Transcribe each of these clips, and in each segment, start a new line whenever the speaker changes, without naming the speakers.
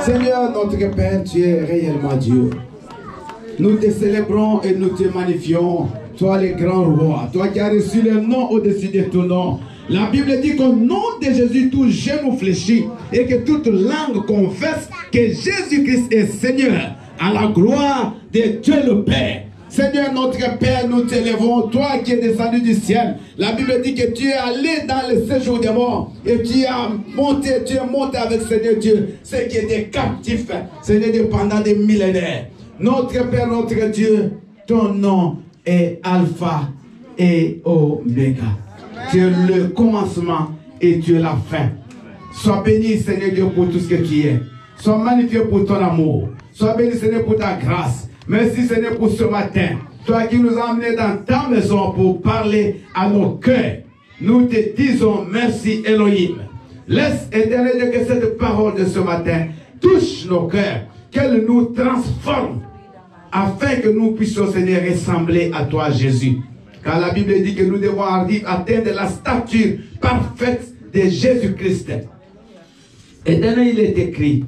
Seigneur, notre Père, tu es réellement Dieu. Nous te célébrons et nous te magnifions. Toi, le grand roi, toi qui as reçu le nom au-dessus de ton nom. La Bible dit qu'au nom de Jésus, tout genou fléchit et que toute langue confesse que Jésus-Christ est Seigneur, à la gloire de Dieu le Père. Seigneur notre Père, nous t'élèvons, toi qui es descendu du ciel. La Bible dit que tu es allé dans le séjour des morts et tu es monté avec Seigneur Dieu, ceux qui étaient captifs, Seigneur Dieu, pendant des millénaires. Notre Père, notre Dieu, ton nom est Alpha et Oméga. Tu es le commencement et tu es la fin. Sois béni, Seigneur Dieu, pour tout ce que tu es. Sois magnifié pour ton amour. Sois béni, Seigneur, pour ta grâce. Merci, Seigneur, pour ce matin. Toi qui nous as emmenés dans ta maison pour parler à nos cœurs. Nous te disons merci, Elohim. Laisse, Éternel Dieu, que cette parole de ce matin touche nos cœurs. Qu'elle nous transforme. Afin que nous puissions, Seigneur, ressembler à toi, Jésus. Car la Bible dit que nous devons atteindre la stature parfaite de Jésus-Christ. Éternel, il est écrit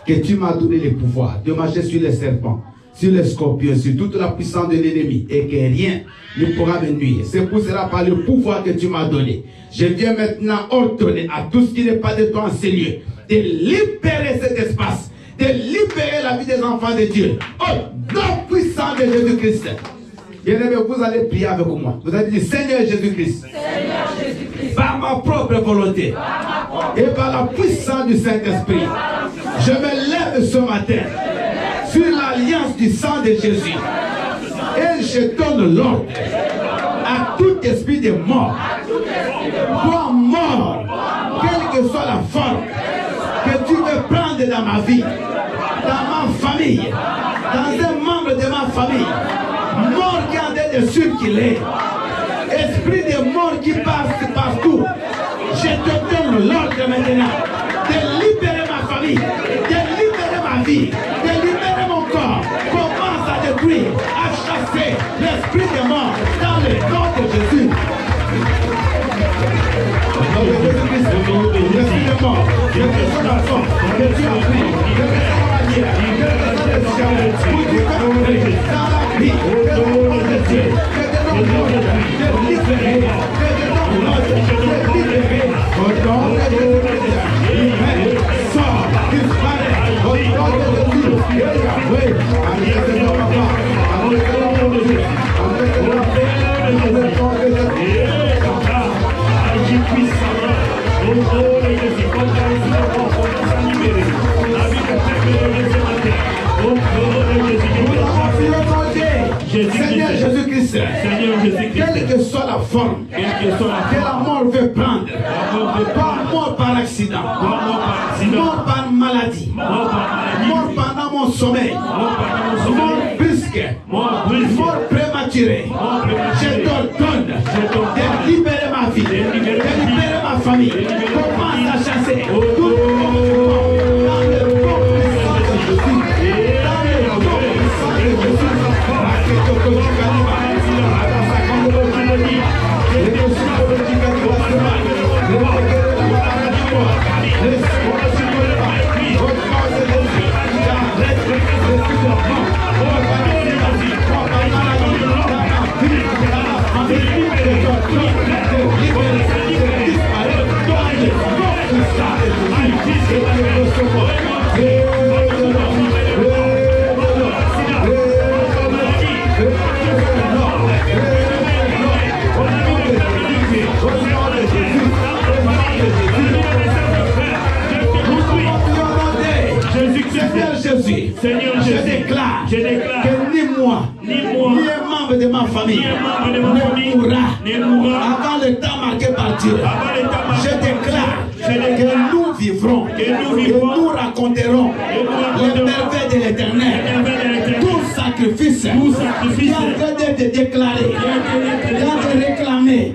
que tu m'as donné le pouvoir de marcher sur les serpents, sur les scorpions, sur toute la puissance de l'ennemi, et que rien ne pourra me nuire. C'est pour cela, par le pouvoir que tu m'as donné, je viens maintenant ordonner à tout ce qui n'est pas de toi en ces lieux, de libérer cet espace, de libérer la vie des enfants de Dieu. Oh, nom puissant de Jésus-Christ. Bien-aimés, vous allez prier avec moi. Vous allez dire, Seigneur Jésus-Christ, par ma propre volonté et par la puissance du Saint-Esprit, je me lève ce matin sur l'alliance du sang de Jésus et je donne l'ordre à tout esprit de mort, toi mort, quelle que soit la forme que tu veux prendre dans ma vie, dans ma famille, dans un membre de ma famille, mort qui est en train de circuler, esprit de mort qui passe partout, je te donne l'ordre maintenant de libérer ma famille, de libérer ma vie, de libérer mon corps. Commence à détruire, à chasser l'esprit de mort dans le nom de Jésus. L'esprit de mort, je te donne la force, que tu as pris, que tu as manié, que tu as déchiré, dans la vie, que tu as Dieu, que tu as libéré, que tu as libéré, au nom de Jésus, sors, disparaît, au nom de Jésus, oui, avec le nom de papa, avec le nom de Jésus, avec le nom de Jésus, agis puissamment, au nom de Jésus, comme tu as reçu le corps, comme tu as libéré, la vie que tu as libérée ce matin, au nom de Jésus, Seigneur Jésus-Christ, quelle que soit la forme que la mort veut prendre, pas mort par accident, mort par maladie, mort pendant mon sommeil, mort brusque, mort retiré. Je t'ordonne de libérer ma vie, de libérer ma famille. Commence à chasser tout dans le nom puissant de Jésus. Dans le nom puissant de Jésus. Seigneur Jésus, je déclare que ni moi, ni un membre de ma famille ne mourra avant le temps marqué par Dieu. Je déclare que nous vivrons, que nous raconterons les merveilles de l'Éternel. Tout sacrifice qui est en train de te déclarer, de réclamer,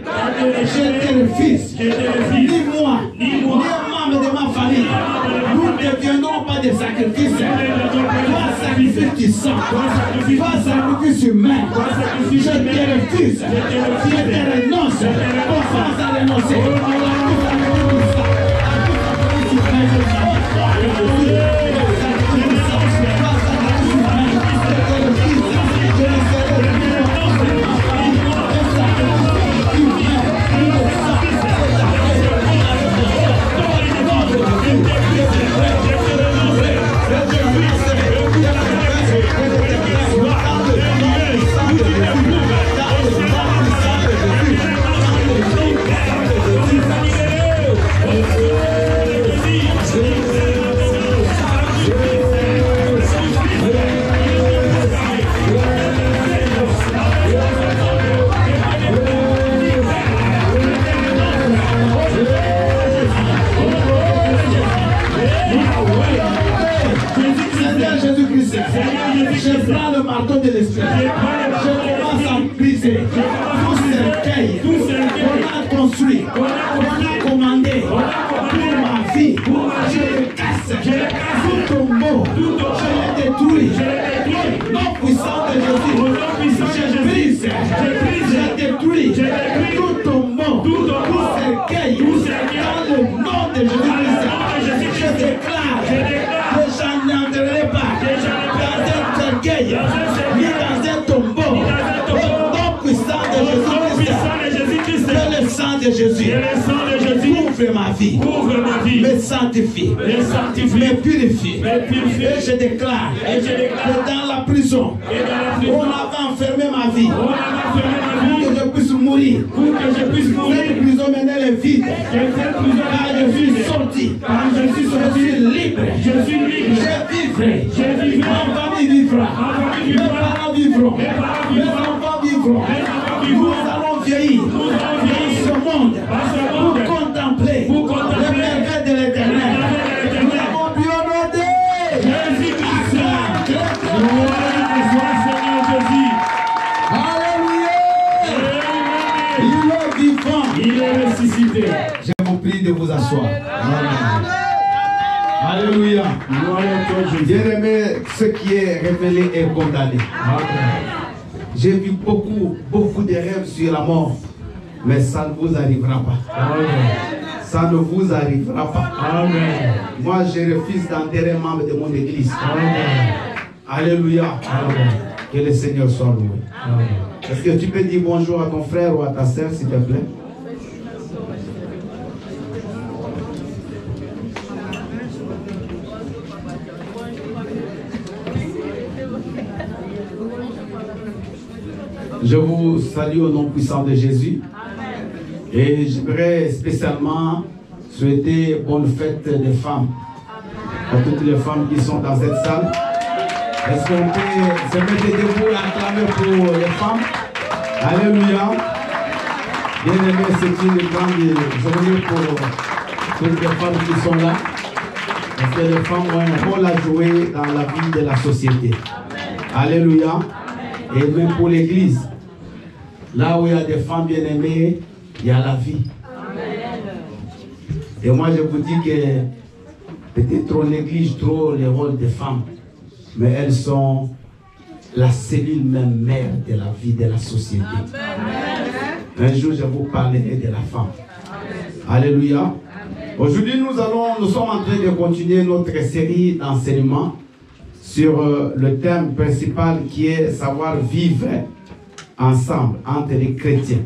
je te refuse. Ni moi, ni un membre de ma famille, nous ne deviendrons pas des sacrifices. Pas sacrifice du sang, pas sacrifice humain. Je te refuse, je te renonce. Commence à renoncer. Je prends le marteau de l'esprit. Je commence à briser tout cercueil qu'on a construit, qu'on a commandé pour ma vie. Je le casse. Tout tombeau, je le détruis. Non puissant de Jésus, je brise, je détruis tout tombeau, tout cercueil dans le nom de Jésus-Christ. Je déclare que je n'entrerai pas ni dans un tombeau, au nom puissant de Jésus-Christ, que le sang de Jésus couvre ma vie, me sanctifie, me purifie. Et je déclare que dans la prison, on avait enfermé ma vie, pour que je puisse mourir. Cette prison maintenant est vide, car je suis sorti, je suis libre, je vivrai, ma famille vivra, mes parents vivront, mes enfants vivront. Nous allons vieillir dans ce monde pour contempler les merveilles de l'Éternel. Nous avons pu honorer Jésus-Christ. Alléluia. Il est vivant. Il est ressuscité. Je vous prie de vous asseoir. Amen. Alléluia. Bien-aimé, ce qui est révélé est condamné. J'ai vu beaucoup de rêves sur la mort, mais ça ne vous arrivera pas. Ça ne vous arrivera pas. Amen. Moi, je refuse d'enterrer un membre de mon église. Amen. Alléluia. Amen. Que le Seigneur soit loué. Est-ce que tu peux dire bonjour à ton frère ou à ta sœur, s'il te plaît? Je vous salue au nom puissant de Jésus. Et j'aimerais spécialement souhaiter bonne fête des femmes. À toutes les femmes qui sont dans cette salle. Est-ce qu'on peut se mettre debout et acclamer pour les femmes? Alléluia. Bien aimé, c'est une grande journée pour toutes les femmes qui sont là. Parce que les femmes ont un rôle à jouer dans la vie de la société. Alléluia. Et même pour l'église. Là où il y a des femmes bien-aimées, il y a la vie. Amen. Et moi, je vous dis que peut-être on néglige trop le rôle des femmes, mais elles sont la cellule même mère de la vie de la société. Amen. Un jour, je vous parlerai de la femme. Amen. Alléluia. Aujourd'hui, nous sommes en train de continuer notre série d'enseignements sur le thème principal qui est savoir vivre ensemble entre les chrétiens.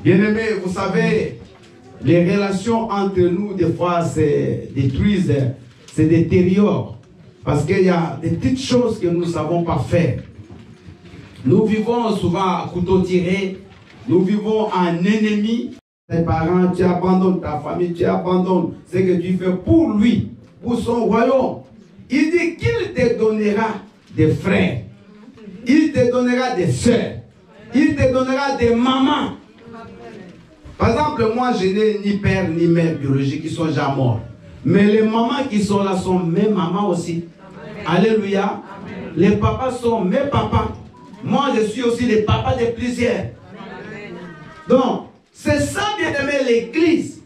Bien-aimés, vous savez, les relations entre nous, des fois, se détruisent, se détériorent. Parce qu'il y a des petites choses que nous ne savons pas faire. Nous vivons souvent à couteau tiré. Nous vivons en ennemi. Tes parents, tu abandonnes ta famille, tu abandonnes ce que tu fais pour lui, pour son royaume. Il dit qu'il te donnera des frères. Il te donnera des soeurs. Il te donnera des mamans. Par exemple, moi, je n'ai ni père ni mère biologique qui sont déjà morts. Mais les mamans qui sont là sont mes mamans aussi. Amen. Alléluia. Amen. Les papas sont mes papas. Moi, je suis aussi le papa de plusieurs. Amen. Donc, c'est ça, bien-aimé, l'Église.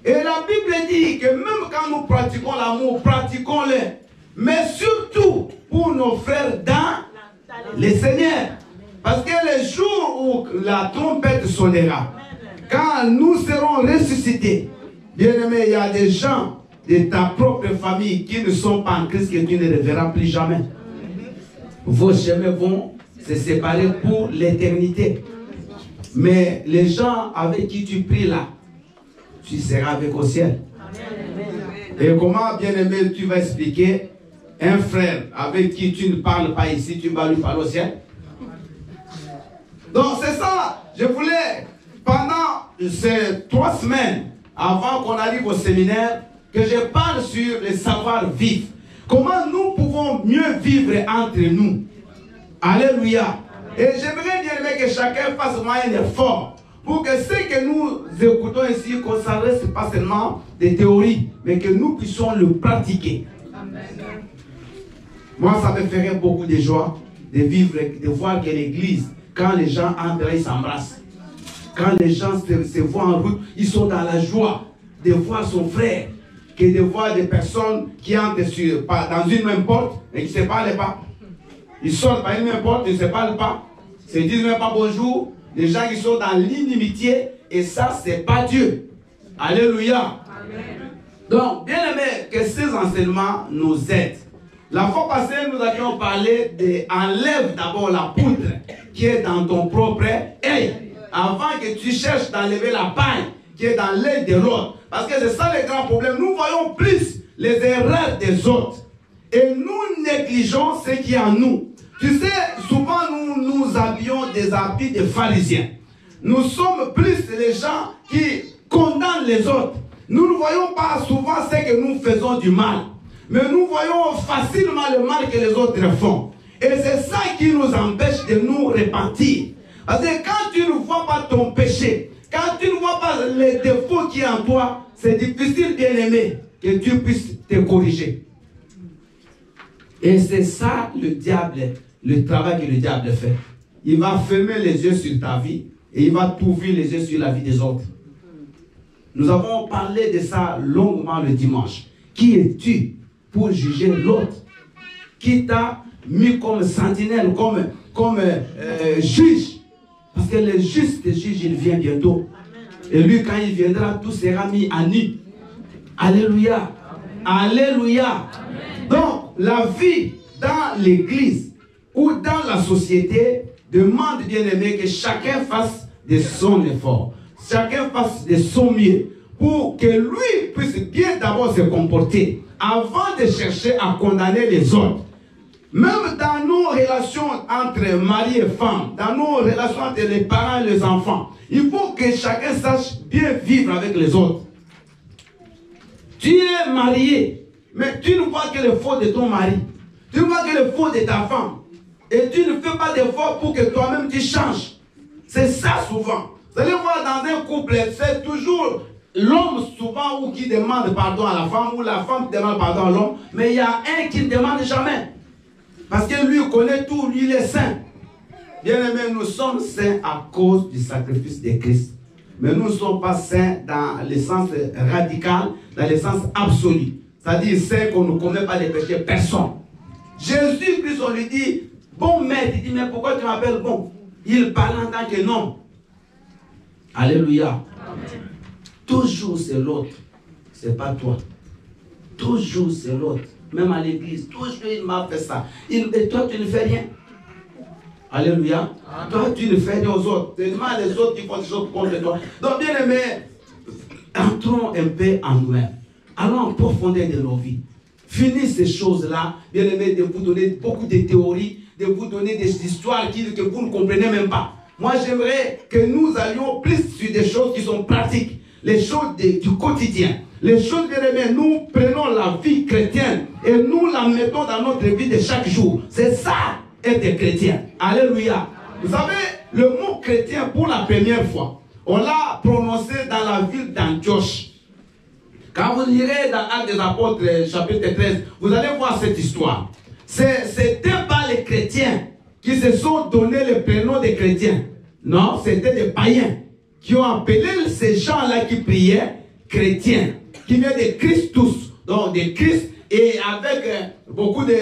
Et la Bible dit que même quand nous pratiquons l'amour, pratiquons-le. Mais surtout pour nos frères dans le Seigneur. Parce que le jour où la trompette sonnera, quand nous serons ressuscités, bien-aimé, il y a des gens de ta propre famille qui ne sont pas en Christ que tu ne reverras plus jamais. Vos chemins vont se séparer pour l'éternité. Mais les gens avec qui tu pries là, tu seras avec au ciel. Et comment, bien-aimé, tu vas expliquer un frère avec qui tu ne parles pas ici, tu vas lui parler au ciel? Donc c'est ça, je voulais, pendant ces 3 semaines, avant qu'on arrive au séminaire, que je parle sur le savoir-vivre. Comment nous pouvons mieux vivre entre nous. Alléluia. Et j'aimerais bien aimé que chacun fasse un effort pour que ce que nous écoutons ici, qu'on ne s'en reste pas seulement des théories, mais que nous puissions le pratiquer. Amen. Moi, ça me ferait beaucoup de joie de vivre, de voir que l'église, quand les gens entrent, ils s'embrassent. Quand les gens se voient en route, ils sont dans la joie de voir son frère, que de voir des personnes qui entrent dans une même porte et qui ne se parlent pas. Ils sortent par une même porte, ils ne se parlent pas. Ils ne se disent même pas bonjour. Les gens qui sont dans l'inimitié, et ça, ce n'est pas Dieu. Alléluia. Amen. Donc, bien aimé, que ces enseignements nous aident. La fois passée, nous avions parlé de enlève d'abord la poutre qui est dans ton propre œil, avant que tu cherches d'enlever la paille qui est dans l'œil de l'autre. Parce que c'est ça le grand problème. Nous voyons plus les erreurs des autres. Et nous négligeons ce qui est en nous. Tu sais, souvent nous habillons des habits de pharisiens. Nous sommes plus les gens qui condamnent les autres. Nous ne voyons pas souvent ce que nous faisons du mal. Mais nous voyons facilement le mal que les autres font. Et c'est ça qui nous empêche de nous repentir. Parce que quand tu ne vois pas ton péché, quand tu ne vois pas les défauts qui sont en toi, c'est difficile, bien aimé, que tu puisses te corriger. Et c'est ça le diable, le travail que le diable fait. Il va fermer les yeux sur ta vie et il va t'ouvrir les yeux sur la vie des autres. Nous avons parlé de ça longuement le dimanche. Qui es-tu pour juger l'autre? Qui t'a mis comme sentinelle, comme juge? Parce que le juste juge, il vient bientôt. Et lui, quand il viendra, tout sera mis à nu. Alléluia. Alléluia. Donc, la vie dans l'église ou dans la société demande, bien aimé, que chacun fasse de son effort. Chacun fasse de son mieux pour que lui puisse bien d'abord se comporter avant de chercher à condamner les autres. Même dans nos relations entre mari et femme, dans nos relations entre les parents et les enfants, il faut que chacun sache bien vivre avec les autres. Tu es marié, mais tu ne vois que le faux de ton mari. Tu ne vois que le faux de ta femme. Et tu ne fais pas d'effort pour que toi-même tu changes. C'est ça souvent. Vous allez voir dans un couple, c'est toujours l'homme souvent ou qui demande pardon à la femme, ou la femme qui demande pardon à l'homme, mais il y a un qui ne demande jamais. Parce que lui connaît tout, lui il est saint. Bien-aimés, nous sommes saints à cause du sacrifice de Christ. Mais nous ne sommes pas saints dans le sens radical, dans le sens absolu. C'est-à-dire saints qu'on ne commet pas les péchés, personne. Jésus-Christ, on lui dit, bon maître, il dit, mais pourquoi tu m'appelles bon? Il parle en tant que non. Alléluia. Amen. Toujours c'est l'autre, c'est pas toi. Toujours c'est l'autre. Même à l'église, toujours il m'a fait ça. Et toi, tu ne fais rien. Alléluia. Amen. Toi, tu ne fais rien aux autres. C'est seulement les autres qui font des choses contre toi. Donc, bien aimé, entrons un peu en nous-mêmes. Allons en profondeur de nos vies. Finis ces choses-là, bien aimé, de vous donner beaucoup de théories, de vous donner des histoires que vous ne comprenez même pas. Moi, j'aimerais que nous allions plus sur des choses qui sont pratiques, les choses du quotidien. Les choses, bien aimé, nous prenons la vie chrétienne et nous la mettons dans notre vie de chaque jour. C'est ça, être chrétien. Alléluia. Vous savez, le mot chrétien, pour la première fois, on l'a prononcé dans la ville d'Antioche. Quand vous lirez dans Actes des Apôtres, chapitre 13, vous allez voir cette histoire. C'était pas les chrétiens qui se sont donné le prénom des chrétiens. Non, c'était des païens qui ont appelé ces gens-là qui priaient chrétiens, qui viennent de Christus, donc de Christ, et avec beaucoup de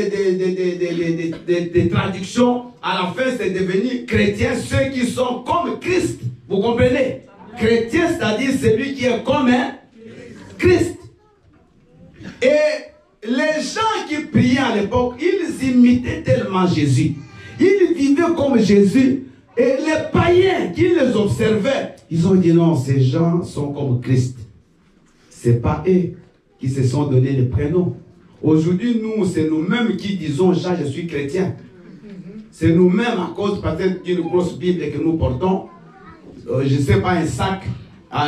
traductions, à la fin c'est devenu chrétien, ceux qui sont comme Christ. Vous comprenez? Chrétien, c'est-à-dire celui qui est comme Christ. Et les gens qui priaient à l'époque, ils imitaient tellement Jésus. Ils vivaient comme Jésus. Et les païens qui les observaient, ils ont dit non, ces gens sont comme Christ. Ce n'est pas eux qui se sont donné le prénom. Aujourd'hui, nous, c'est nous-mêmes qui disons, Jean, je suis chrétien. C'est nous-mêmes, à cause peut-être d'une grosse Bible que nous portons, je ne sais pas, un sac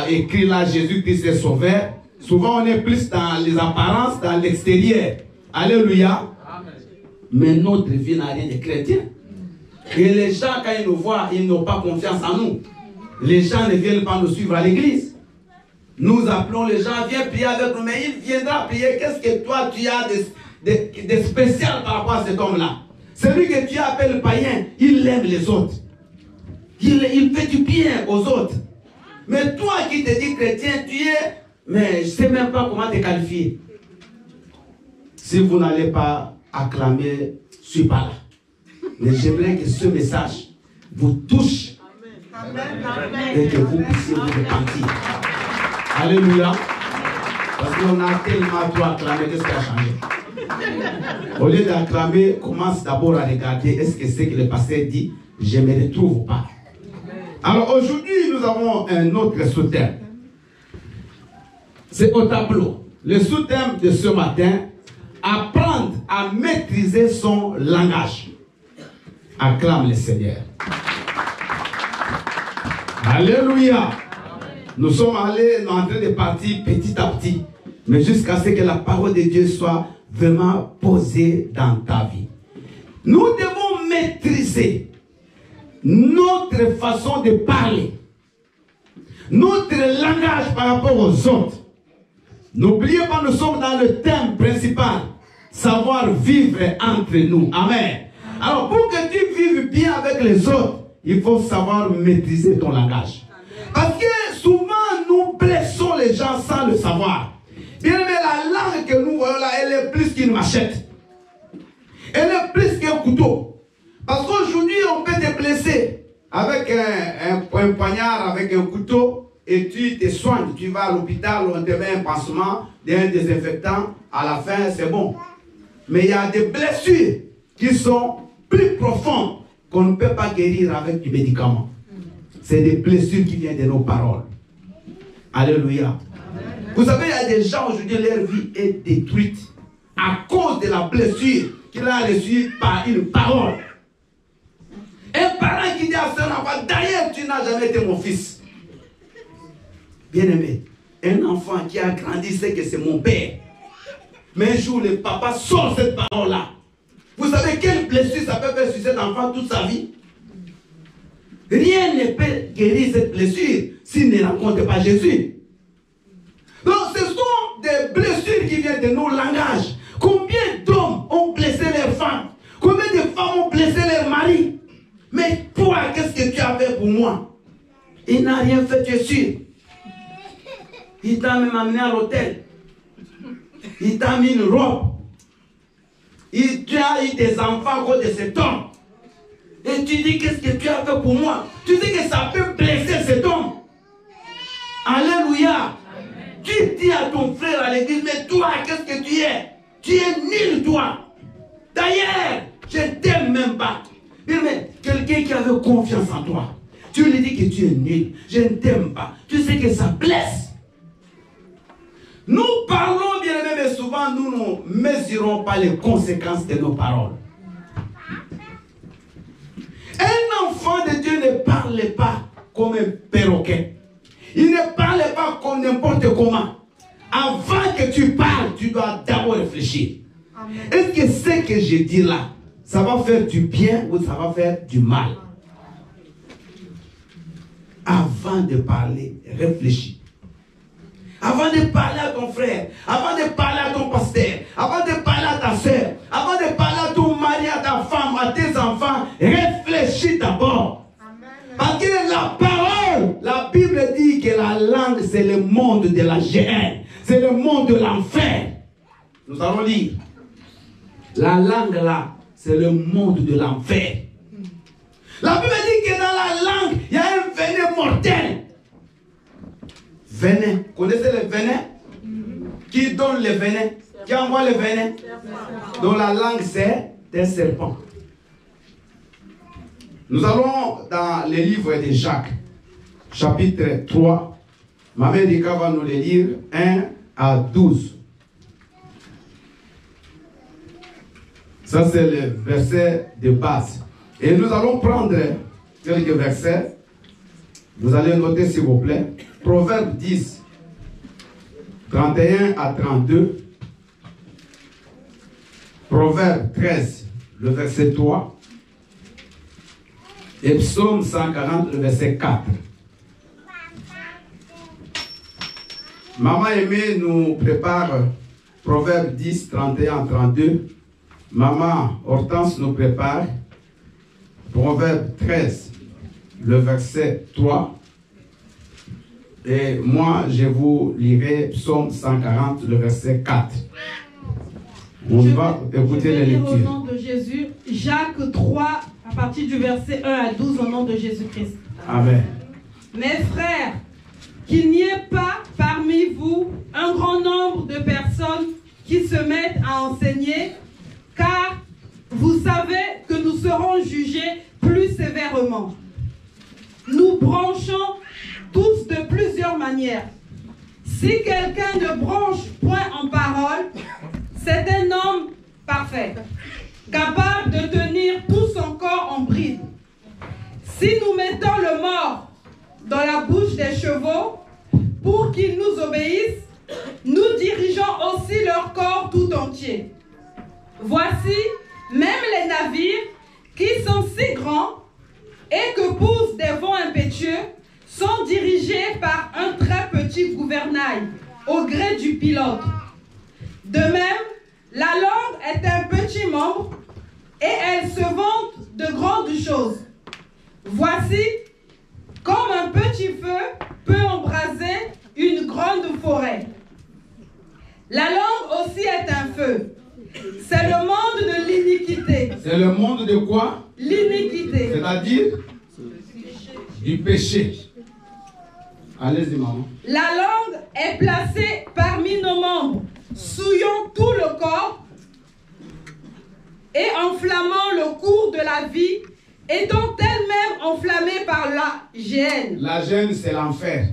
écrit là, Jésus-Christ est sauveur. Souvent, on est plus dans les apparences, dans l'extérieur. Alléluia. Amen. Mais notre vie n'a rien de chrétien. Et les gens, quand ils nous voient, ils n'ont pas confiance en nous. Les gens ne viennent pas nous suivre à l'église. Nous appelons les gens, viens prier avec nous, mais il viendra prier. Qu'est-ce que toi, tu as de spécial par rapport à cet homme-là? Celui que tu appelles païen, il aime les autres. Il fait du bien aux autres. Mais toi qui te dis chrétien, tu es... Mais je ne sais même pas comment te qualifier. Si vous n'allez pas acclamer, je ne suis pas là. Mais j'aimerais que ce message vous touche. Amen. Et que vous puissiez vous repentir. Alléluia. Parce qu'on a tellement trop acclamé, qu'est-ce qui a changé? Au lieu d'acclamer, commence d'abord à regarder est-ce que c'est que le pasteur dit, je me retrouve ou pas. Alors aujourd'hui, nous avons un autre sous-thème. C'est au tableau. Le sous-thème de ce matin, apprendre à maîtriser son langage. Acclame le Seigneur. Alléluia. Nous sommes allés, nous sommes en train de partir petit à petit, mais jusqu'à ce que la parole de Dieu soit vraiment posée dans ta vie. Nous devons maîtriser notre façon de parler, notre langage par rapport aux autres. N'oubliez pas, nous sommes dans le thème principal, savoir vivre entre nous. Amen. Alors, pour que tu vives bien avec les autres, il faut savoir maîtriser ton langage. Parce que souvent, nous blessons les gens sans le savoir. Bien aimé, la langue que nous voyons là, elle est plus qu'une machette. Elle est plus qu'un couteau. Parce qu'aujourd'hui, on peut te blesser avec un poignard, avec un couteau. Et tu te soignes, tu vas à l'hôpital, on te met un pansement, un désinfectant, à la fin c'est bon. Mais il y a des blessures qui sont plus profondes qu'on ne peut pas guérir avec du médicament. C'est des blessures qui viennent de nos paroles. Alléluia. Vous savez, il y a des gens aujourd'hui, leur vie est détruite à cause de la blessure qu'il a reçue par une parole. Un parent qui dit à son enfant, d'ailleurs tu n'as jamais été mon fils. Bien-aimé, un enfant qui a grandi sait que c'est mon père. Mais un jour, le papa sort cette parole-là. Vous savez quelle blessure ça peut faire sur cet enfant toute sa vie? Rien ne peut guérir cette blessure s'il ne rencontre pas Jésus. Donc, ce sont des blessures qui viennent de nos langages. Combien d'hommes ont blessé leurs femmes? Combien de femmes ont blessé leurs maris? Mais pour Il n'a rien fait, tu es sûr. Il t'a même amené à l'hôtel. Il t'a mis une robe. Tu as eu des enfants à cause de cet homme. Et tu dis, qu'est-ce que tu as fait pour moi? Tu sais que ça peut blesser cet homme. Alléluia. Amen. Tu dis à ton frère à l'église, mais toi, qu'est-ce que tu es? Tu es nul, toi. D'ailleurs, je ne t'aime même pas. Mais quelqu'un qui avait confiance en toi, tu lui dis que tu es nul. Je ne t'aime pas. Tu sais que ça blesse. Nous parlons bien aimé, mais souvent nous ne mesurons pas les conséquences de nos paroles. Un enfant de Dieu ne parle pas comme un perroquet. Il ne parle pas comme n'importe comment. Avant que tu parles, tu dois d'abord réfléchir. Est-ce que ce que je dis là, ça va faire du bien ou ça va faire du mal? Avant de parler, réfléchis. Avant de parler à ton frère, avant de parler à ton pasteur, avant de parler à ta soeur, avant de parler à ton mari, à ta femme, à tes enfants, réfléchis d'abord. Parce que la parole, la Bible dit que la langue c'est le monde de la géhenne, c'est le monde de l'enfer. Nous allons lire. La langue là, c'est le monde de l'enfer. La Bible dit que dans la langue, il y a un venin mortel. Venin. Connaissez le venin? Qui donne le venin? Qui envoie le venin? Dans la langue, c'est un serpent. Nous allons dans le livre de Jacques, chapitre 3. Ma mère Rika va nous le lire 1 à 12. Ça, c'est le verset de base. Et nous allons prendre quelques versets. Vous allez noter, s'il vous plaît. Proverbe 10, 31 à 32. Proverbe 13, le verset 3. Et Psaume 140, le verset 4. Maman Aimée nous prépare Proverbe 10, 31 à 32. Maman Hortense nous prépare Proverbe 13, le verset 3. Et moi, je vous lirai Psaume 140, le verset 4. On va écouter les lectures.
Au nom de Jésus, Jacques 3, à partir du verset 1 à 12, au nom de Jésus-Christ.
Amen.
Mes frères, qu'il n'y ait pas parmi vous un grand nombre de personnes qui se mettent à enseigner, car vous savez que nous serons jugés plus sévèrement. Nous branchons tous de plusieurs manières. Si quelqu'un ne branche point en parole, c'est un homme parfait, capable de tenir tout son corps en bride. Si nous mettons le mort dans la bouche des chevaux pour qu'ils nous obéissent, nous dirigeons aussi leur corps tout entier. Voici, même les navires qui sont si grands et que poussent des vents impétueux sont dirigés par un très petit gouvernail au gré du pilote. De même, la langue est un petit membre et elle se vante de grandes choses. Voici, comme un petit feu peut embraser une grande forêt. La langue aussi est un feu. C'est le monde de l'iniquité.
C'est le monde de quoi?
L'iniquité.
C'est-à-dire du péché. Allez-y, maman.
La langue est placée parmi nos membres, souillant tout le corps et enflammant le cours de la vie, étant elle-même enflammée par la géhenne.
La géhenne, c'est l'enfer.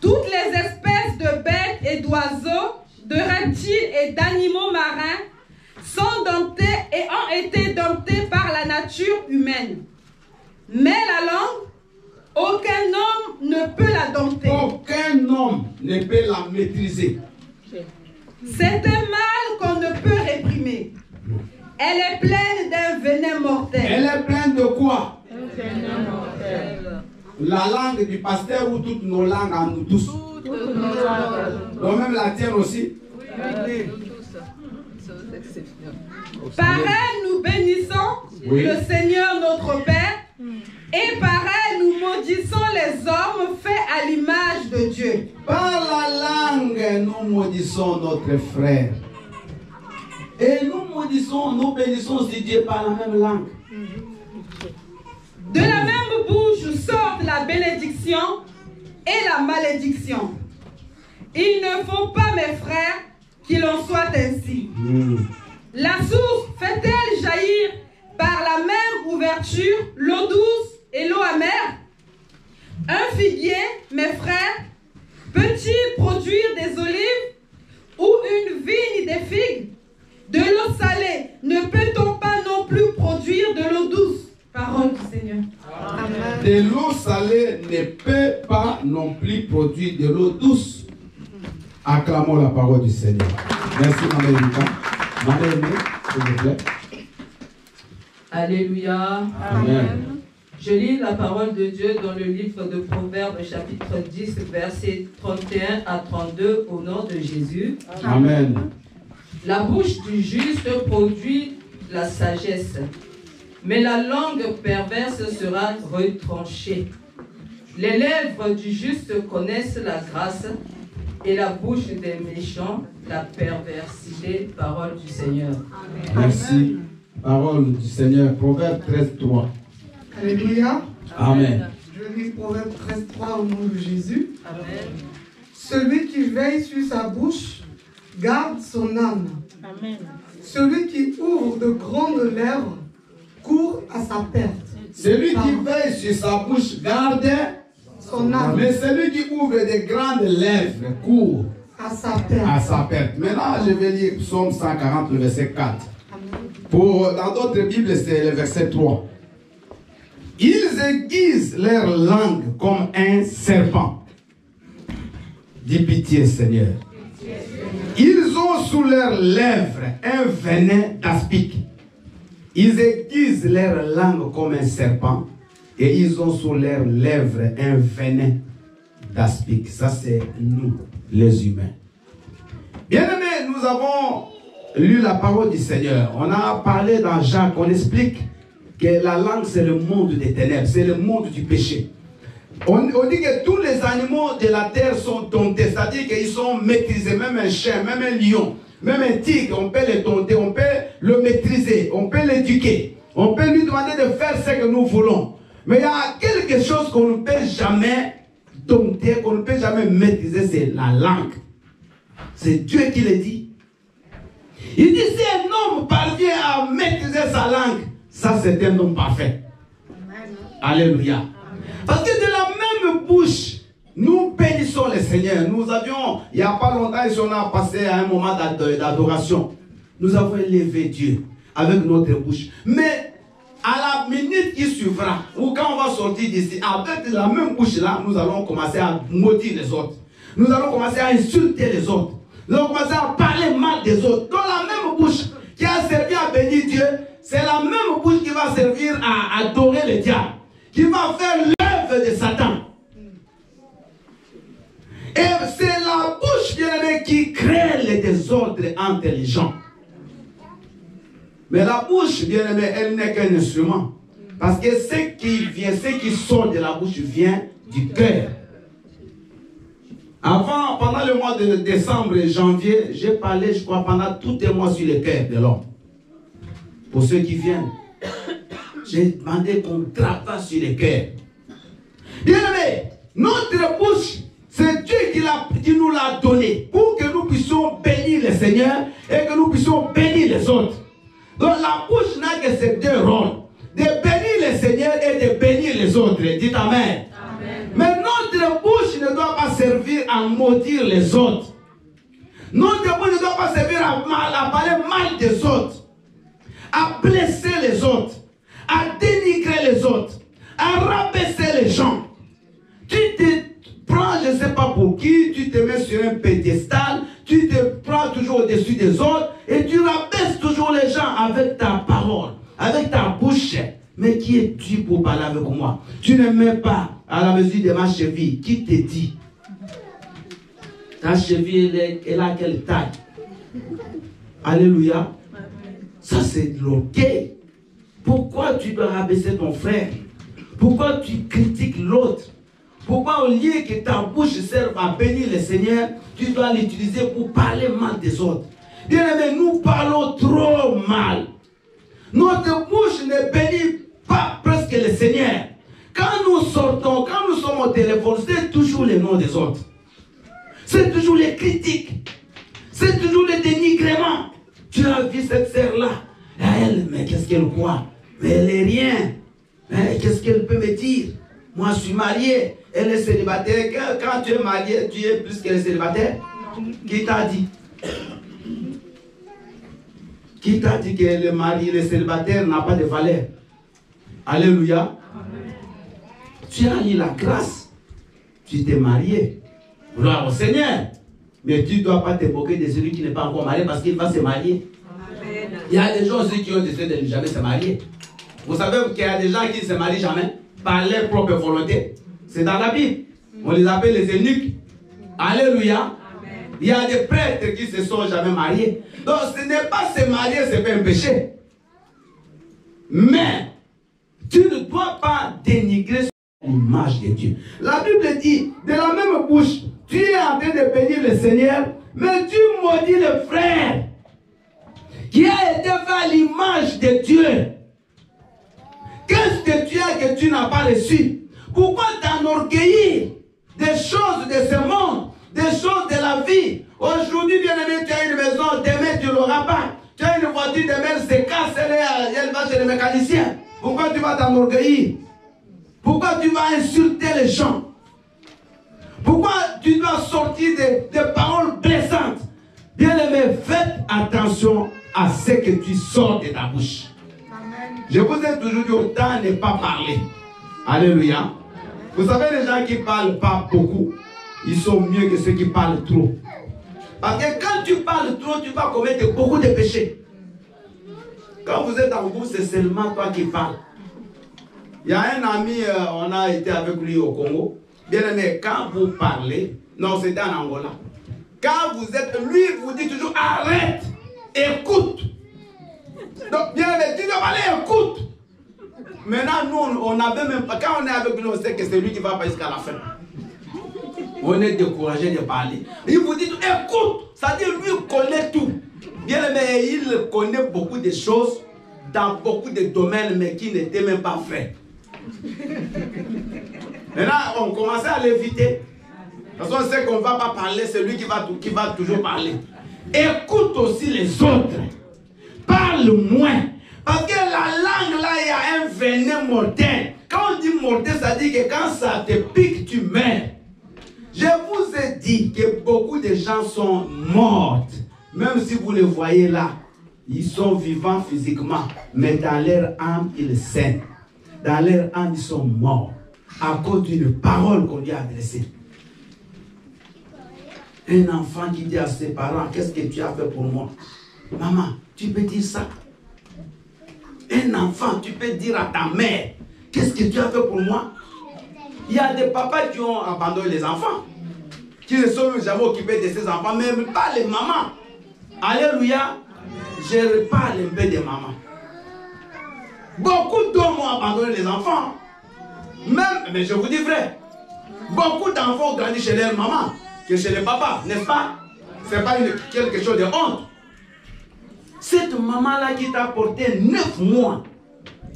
Toutes les espèces de bêtes et d'oiseaux, de reptiles et d'animaux marins sont domptés et ont été domptés par la nature humaine. Mais la langue, aucun homme ne peut la dompter.
Aucun homme ne peut la maîtriser.
C'est un mal qu'on ne peut réprimer. Elle est pleine d'un venin mortel.
Elle est pleine de quoi?
Un venin mortel.
La langue du pasteur ou toutes nos langues à nous tous?
Toutes nos langues.
Donc même la tienne aussi?
Oui. Par elle, nous bénissons le Seigneur notre Père, et par elle, nous maudissons hommes faits à l'image de Dieu.
Par la langue, nous maudissons notre frère. Et nous bénissons si Dieu par la même langue.
De la même bouche sortent la bénédiction et la malédiction. Il ne faut pas, mes frères, qu'il en soit ainsi. La source fait-elle jaillir par la même ouverture l'eau douce et l'eau amère? Un figuier, mes frères, peut-il produire des olives ou une vigne des figues? De l'eau salée, ne peut-on pas non plus produire de l'eau douce? Parole du Seigneur.
Amen. De l'eau salée ne peut pas non plus produire de l'eau douce. Acclamons la parole du Seigneur. Merci, Mme Erika. Mme Aimée, s'il vous plaît.
Alléluia.
Amen.
Je lis la parole de Dieu dans le livre de Proverbes, chapitre 10, versets 31 à 32, au nom de Jésus.
Amen.
La bouche du juste produit la sagesse, mais la langue perverse sera retranchée. Les lèvres du juste connaissent la grâce, et la bouche des méchants la perversité. Parole du Seigneur.
Amen. Merci. Parole du Seigneur. Proverbe 13, 3.
Alléluia.
Amen.
Je lis Proverbe 13, 3 au nom de Jésus.
Amen.
Celui qui veille sur sa bouche garde son âme.
Amen.
Celui qui ouvre de grandes lèvres court à sa perte.
Celui qui veille sur sa bouche garde
son âme.
Mais celui qui ouvre de grandes lèvres court
À sa perte.
à sa perte. Maintenant, je vais lire Psaume 140, le verset 4. Dans d'autres Bibles, c'est le verset 3. Ils aiguisent leur langue comme un serpent. Dis pitié, Seigneur. Ils ont sous leurs lèvres un venin d'aspic. Ils aiguisent leur langue comme un serpent et ils ont sous leurs lèvres un venin d'aspic. Ça, c'est nous, les humains. Bien-aimés, nous avons lu la parole du Seigneur. On a parlé dans Jacques, on explique que la langue, c'est le monde des ténèbres, c'est le monde du péché. On dit que tous les animaux de la terre sont domptés, c'est-à-dire qu'ils sont maîtrisés, même un chien, même un lion, même un tigre, on peut les dompter, on peut le maîtriser, on peut l'éduquer, on peut lui demander de faire ce que nous voulons. Mais il y a quelque chose qu'on ne peut jamais dompter, qu'on ne peut jamais maîtriser, c'est la langue. C'est Dieu qui le dit. Il dit, si un homme parvient à maîtriser sa langue, ça c'est un homme parfait. Alléluia. Parce que de la même bouche, nous bénissons le Seigneur. Nous avions, il n'y a pas longtemps, ici, on a passé à un moment d'adoration. Nous avons élevé Dieu avec notre bouche. Mais à la minute qui suivra, ou quand on va sortir d'ici, avec la même bouche-là, nous allons commencer à maudire les autres. Nous allons commencer à insulter les autres. Nous allons commencer à parler mal des autres. Donc la même bouche qui a servi à bénir Dieu, c'est la même bouche qui va servir à adorer le diable, qui va faire l'œuvre de Satan. Et c'est la bouche, bien-aimé, qui crée les désordres entre les gens. Mais la bouche, bien-aimé, elle n'est qu'un instrument. Parce que ce qui sort de la bouche vient du cœur. Avant, pendant le mois de décembre et janvier, j'ai parlé, je crois, pendant tout un mois sur le cœur de l'homme. Pour ceux qui viennent, j'ai demandé qu'on travaille sur le cœur. Bien-aimé, notre bouche, c'est Dieu qui nous l'a donné pour que nous puissions bénir le Seigneur et que nous puissions bénir les autres. Donc la bouche n'a que ces deux rôles, de bénir le Seigneur et de bénir les autres. Dites Amen. Amen. Mais notre bouche ne doit pas servir à maudire les autres. Notre bouche ne doit pas servir à parler mal des autres, à blesser les autres, à dénigrer les autres, à rabaisser les gens. Tu te prends, je ne sais pas pour qui, tu te mets sur un pédestal, tu te prends toujours au-dessus des autres et tu rabaisses toujours les gens avec ta parole, avec ta bouche. Mais qui es-tu pour parler avec moi? Tu ne mets pas à la mesure de ma cheville. Qui te dit? Ta cheville, elle a quelle taille? Alléluia. Ça, c'est de l'orgueil. Pourquoi tu dois rabaisser ton frère? Pourquoi tu critiques l'autre? Pourquoi au lieu que ta bouche serve à bénir le Seigneur, tu dois l'utiliser pour parler mal des autres? Bien aimé, nous parlons trop mal. Notre bouche ne bénit pas presque le Seigneur. Quand nous sortons, quand nous sommes au téléphone, c'est toujours les noms des autres. C'est toujours les critiques. C'est toujours le dénigrement. Tu as vu cette sœur-là? Elle, mais qu'est-ce qu'elle croit? Mais elle est rien. Qu'est-ce qu'elle peut me dire? Moi, je suis marié. Elle est célibataire. Quand tu es marié, tu es plus qu'elle est célibataire? Qui t'a dit? Qui t'a dit que le mari, le célibataire n'a pas de valeur? Alléluia. Tu as eu la grâce. Tu t'es marié. Gloire au Seigneur. Mais tu ne dois pas te moquer de celui qui n'est pas encore marié parce qu'il va se marier. Amen. Il y a des gens aussi qui ont décidé de ne jamais se marier. Vous savez qu'il y a des gens qui ne se marient jamais par leur propre volonté. C'est dans la Bible. On les appelle les eunuques. Alléluia. Amen. Il y a des prêtres qui ne se sont jamais mariés. Donc ce n'est pas se marier, ce n'est pas un péché. Mais tu ne dois pas dénigrer l'image de Dieu. La Bible dit, de la même bouche, tu es en train de bénir le Seigneur, mais tu maudis le frère qui a été fait à l'image de Dieu. Qu'est-ce que tu as que tu n'as pas reçu? Pourquoi t'enorgueillir des choses de ce monde, des choses de la vie? Aujourd'hui, bien aimé, tu as une maison, demain tu ne l'auras pas. Tu as une voiture, demain elle se casse, elle va chez le mécanicien. Pourquoi tu vas t'enorgueillir? Pourquoi tu vas insulter les gens? Pourquoi tu dois sortir des paroles blessantes? Bien aimé, faites attention à ce que tu sors de ta bouche. Amen. Je vous ai toujours dit, autant ne pas parler. Alléluia. Vous savez, les gens qui ne parlent pas beaucoup, ils sont mieux que ceux qui parlent trop. Parce que quand tu parles trop, tu vas commettre beaucoup de péchés. Quand vous êtes en groupe, c'est seulement toi qui parles. Il y a un ami, on a été avec lui au Congo. Bien aimé, quand vous parlez, non, c'était en Angola. Quand vous êtes, lui vous dit toujours arrête, écoute. Donc, bien aimé, tu dois parler, écoute. Maintenant, nous, on n'avait même pas, quand on est avec lui, on sait que c'est lui qui va pas jusqu'à la fin. On est découragé de parler. Il vous dit, écoute, c'est-à-dire lui connaît tout. Bien aimé, il connaît beaucoup de choses dans beaucoup de domaines, mais qui n'étaient même pas faits. Maintenant, on commençait à l'éviter. Parce qu'on sait qu'on ne va pas parler, c'est lui qui va toujours parler. Écoute aussi les autres. Parle moins. Parce que la langue, là, il y a un venin mortel. Quand on dit mortel, ça dit que quand ça te pique, tu meurs. Je vous ai dit que beaucoup de gens sont morts. Même si vous les voyez là, ils sont vivants physiquement. Mais dans leur âme, ils saignent. Dans leur âme, ils sont morts. À cause d'une parole qu'on lui a adressée. Un enfant qui dit à ses parents, qu'est-ce que tu as fait pour moi? Maman, tu peux dire ça? Un enfant, tu peux dire à ta mère, qu'est-ce que tu as fait pour moi? Il y a des papas qui ont abandonné les enfants, qui ne sont jamais occupés de ces enfants, même pas les mamans. Alléluia. Je parle un peu des mamans. Beaucoup d'hommes ont abandonné les enfants. Même, mais je vous dis vrai, beaucoup d'enfants ont grandi chez leur maman que chez les papas, n'est-ce pas? Ce n'est pas quelque chose de honte. Cette maman-là qui t'a porté 9 mois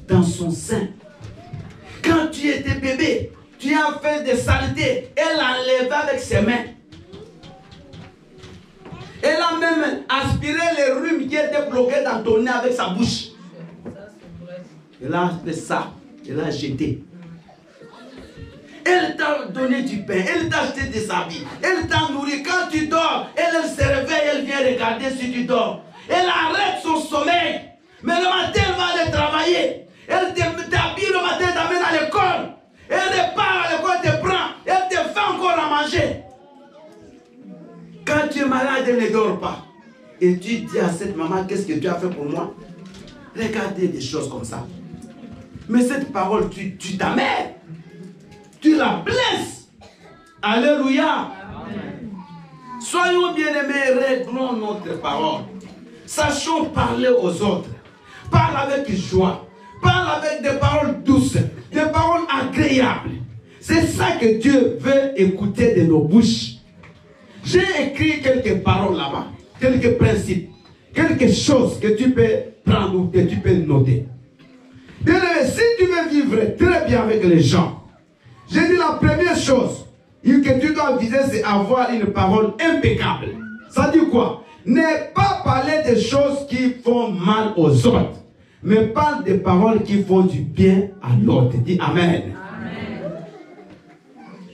dans son sein. Quand tu étais bébé, tu as fait des saletés. Elle enlevait avec ses mains. Elle a même aspiré les rhumes qui étaient bloqués dans ton nez avec sa bouche. Elle a fait ça. Elle a jeté. Elle t'a donné du pain. Elle t'a acheté des habits. Elle t'a nourri. Quand tu dors, elle se réveille. Elle vient regarder si tu dors. Elle arrête son sommeil. Mais le matin, elle va aller travailler. Elle t'habille le matin, elle t'amène à l'école. Elle repart à l'école, elle te prend. Elle te fait encore à manger. Quand tu es malade, elle ne dort pas. Et tu dis à cette maman, qu'est-ce que tu as fait pour moi? Regardez des choses comme ça. Mais cette parole, tu t'amènes. Tu la blesses. Alléluia. Amen. Soyons bien-aimés, réglons notre parole. Sachons parler aux autres. Parle avec joie. Parle avec des paroles douces, des paroles agréables. C'est ça que Dieu veut écouter de nos bouches. J'ai écrit quelques paroles là-bas, quelques principes, quelque chose que tu peux prendre ou que tu peux noter. Bien-aimé, si tu veux vivre très bien avec les gens, j'ai dit la première chose que tu dois viser, c'est avoir une parole impeccable. Ça dit quoi? Ne pas parler des choses qui font mal aux autres, mais parle des paroles qui font du bien à l'autre. Dis Amen. Amen.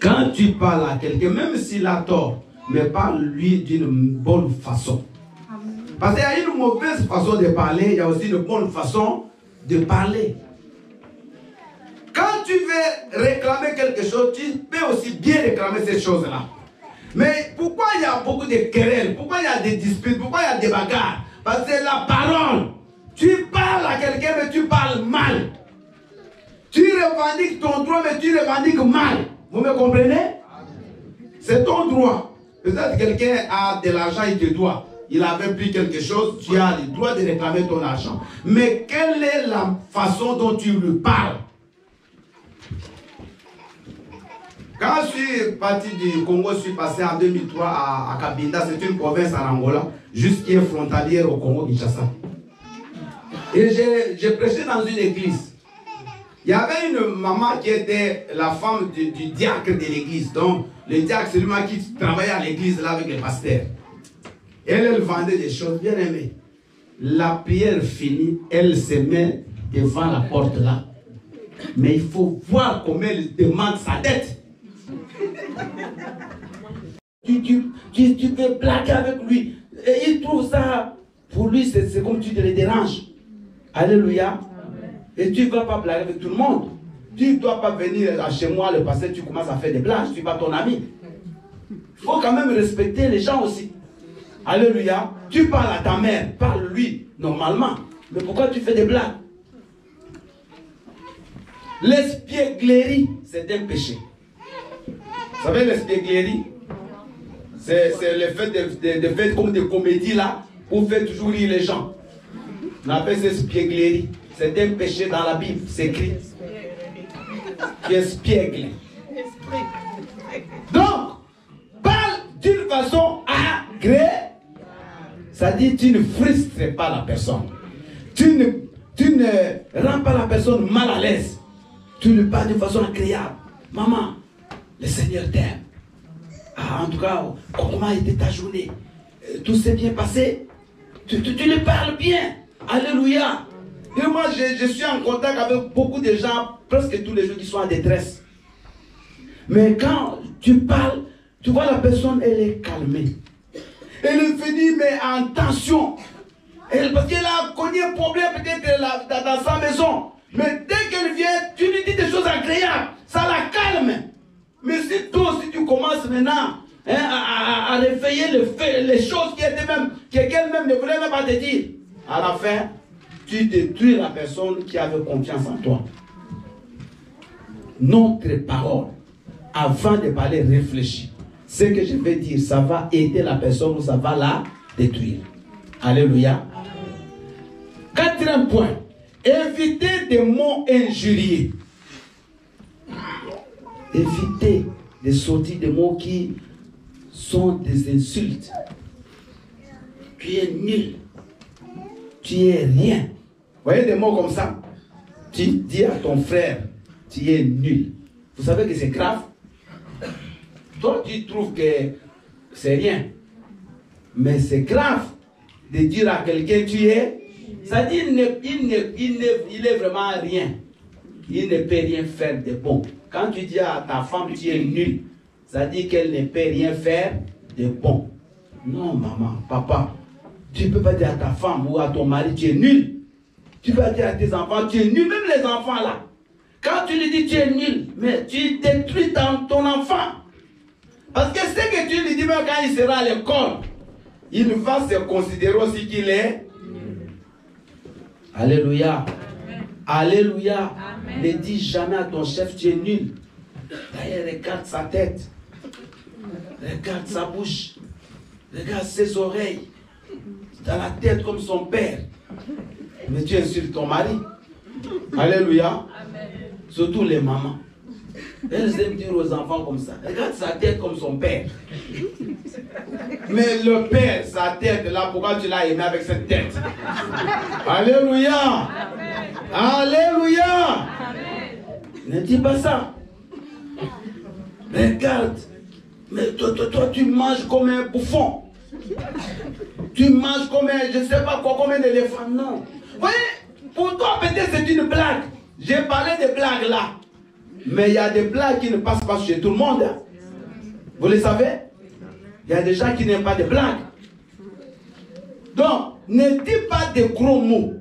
Quand tu parles à quelqu'un, même s'il a tort, mais parle-lui d'une bonne façon. Parce qu'il y a une mauvaise façon de parler, il y a aussi une bonne façon de parler. Quand tu veux réclamer quelque chose, tu peux aussi bien réclamer ces choses-là. Mais pourquoi il y a beaucoup de querelles? Pourquoi il y a des disputes? Pourquoi il y a des bagarres? Parce que la parole, tu parles à quelqu'un mais tu parles mal. Tu revendiques ton droit mais tu revendiques mal. Vous me comprenez? C'est ton droit. Peut-être que quelqu'un a de l'argent, il te doit. Il avait pris quelque chose, tu as le droit de réclamer ton argent. Mais quelle est la façon dont tu lui parles? Quand je suis parti du Congo, je suis passé en 2003 à Cabinda, c'est une province en Angola, juste qui est frontalière au Congo-Kinshasa. Et j'ai prêché dans une église. Il y avait une maman qui était la femme du diacre de l'église. Donc, le diacre, c'est lui qui travaillait à l'église là avec les pasteurs. Elle vendait des choses bien aimées. La prière finie, elle se met devant la porte là. Mais il faut voir comment elle demande sa dette. Tu peux blaguer avec lui. Et il trouve ça, pour lui, c'est comme tu te le déranges. Alléluia. Et tu ne vas pas blaguer avec tout le monde. Tu ne dois pas venir chez moi, le pasteur, tu commences à faire des blagues. Tu ne suis pas ton ami. Il faut quand même respecter les gens aussi. Alléluia. Tu parles à ta mère, parle-lui normalement. Mais pourquoi tu fais des blagues? L'espièglerie, c'est un péché. Vous savez l'espièglerie? C'est le fait de faire comme des comédies là, pour faire toujours rire les gens. On appelle ça espièglerie. C'est un péché dans la Bible, c'est écrit. Tu espiègle. Donc, parle d'une façon agréable. Ça dit, tu ne frustres pas la personne. Tu ne rends pas la personne mal à l'aise. Tu lui parles d'une façon agréable. Maman, le Seigneur t'aime. Ah, en tout cas, comment a été ta journée? Tout s'est bien passé? Tu lui parles bien. Alléluia. Et moi, je suis en contact avec beaucoup de gens, presque tous les jours, qui sont en détresse. Mais quand tu parles, tu vois la personne, elle est calmée. Elle est venue, mais en tension. Parce qu'elle a connu un problème peut-être dans sa maison. Mais dès qu'elle vient, tu lui dis des choses agréables. Ça la calme. Mais si toi, si tu commences maintenant à réveiller les choses qu'elle-même ne voulait même pas te dire, à la fin, tu détruis la personne qui avait confiance en toi. Notre parole, avant de parler, réfléchis. Ce que je vais dire, ça va aider la personne ou ça va la détruire. Alléluia. Quatrième point, éviter des mots injurieux. Éviter de sortir des mots qui sont des insultes. Tu es nul. Tu es rien. Vous voyez des mots comme ça? Tu dis à ton frère, tu es nul. Vous savez que c'est grave? Toi, tu trouves que c'est rien. Mais c'est grave de dire à quelqu'un, tu es. Ça dit, il est vraiment rien. Il ne peut rien faire de bon. Quand tu dis à ta femme, tu es nul, ça dit qu'elle ne peut rien faire de bon. Non, maman, papa, tu ne peux pas dire à ta femme ou à ton mari, tu es nul. Tu peux dire à tes enfants, tu es nul, même les enfants là. Quand tu lui dis tu es nul, mais tu détruis ton enfant. Parce que ce que tu lui dis, même quand il sera à l'école, il va se considérer aussi qu'il est. Alléluia. Amen. Alléluia. Amen. Ne dis jamais à ton chef, tu es nul. D'ailleurs, regarde sa tête. Regarde sa bouche. Regarde ses oreilles. Dans la tête comme son père. Mais tu insultes ton mari. Alléluia. Amen. Surtout les mamans. Elle aime dire aux enfants comme ça. Regarde sa tête comme son père. Mais le père, sa tête, là, pourquoi tu l'as aimé avec cette tête? Alléluia. Alléluia. Ne dis pas ça. Regarde. Mais toi, tu manges comme un bouffon. Tu manges comme un, je ne sais pas quoi, comme un éléphant. Non. Vous voyez, pour toi, peut-être c'est une blague. J'ai parlé de blagues là. Mais il y a des blagues qui ne passent pas chez tout le monde. Vous le savez? Il y a des gens qui n'aiment pas de blagues. Donc, ne dis pas de gros mots.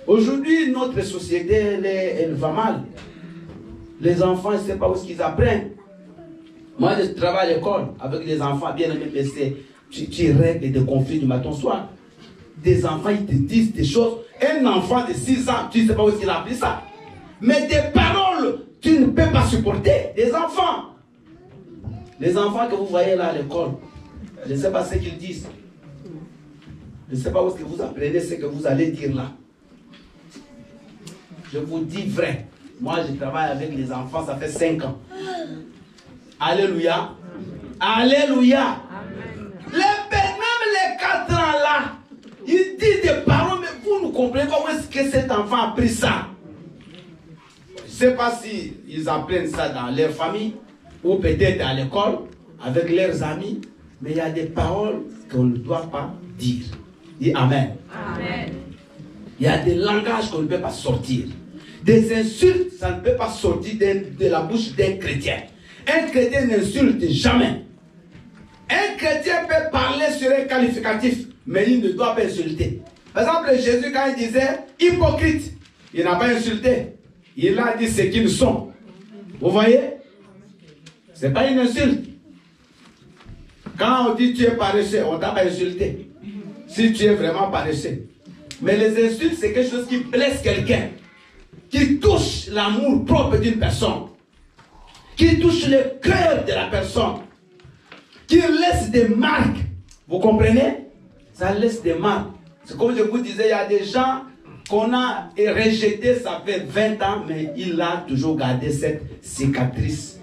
Aujourd'hui, notre société, elle va mal. Les enfants, je ne sais pas où ils apprennent. Moi, je travaille à l'école avec des enfants bien aimés, mais tu règles des conflits du matin au soir. Des enfants, ils te disent des choses. Un enfant de 6 ans, tu ne sais pas où il a appris ça. Mais des paroles, tu ne peux pas supporter. Des enfants. Les enfants que vous voyez là à l'école, je ne sais pas ce qu'ils disent. Je ne sais pas où est-ce que vous apprenez ce que vous allez dire là. Je vous dis vrai. Moi, je travaille avec les enfants, ça fait 5 ans. Alléluia. Alléluia. Même les 4 ans là, ils disent des paroles, mais vous ne comprenez pas où est-ce que cet enfant a pris ça. Je ne sais pas si ils apprennent ça dans leur famille ou peut-être à l'école avec leurs amis, mais il y a des paroles qu'on ne doit pas dire. Dis Amen. Amen. Il y a des langages qu'on ne peut pas sortir. Des insultes, ça ne peut pas sortir de la bouche d'un chrétien. Un chrétien n'insulte jamais. Un chrétien peut parler sur un qualificatif, mais il ne doit pas insulter. Par exemple, Jésus, quand il disait hypocrite, il n'a pas insulté. Il a dit ce qu'ils sont. Vous voyez? Ce n'est pas une insulte. Quand on dit tu es paresseux, on ne t'a pas insulté. Si tu es vraiment paresseux. Mais les insultes, c'est quelque chose qui blesse quelqu'un. Qui touche l'amour propre d'une personne. Qui touche le cœur de la personne. Qui laisse des marques. Vous comprenez? Ça laisse des marques. C'est comme je vous disais, il y a des gens qu'on a rejetés, ça fait 20 ans, mais il a toujours gardé cette cicatrice.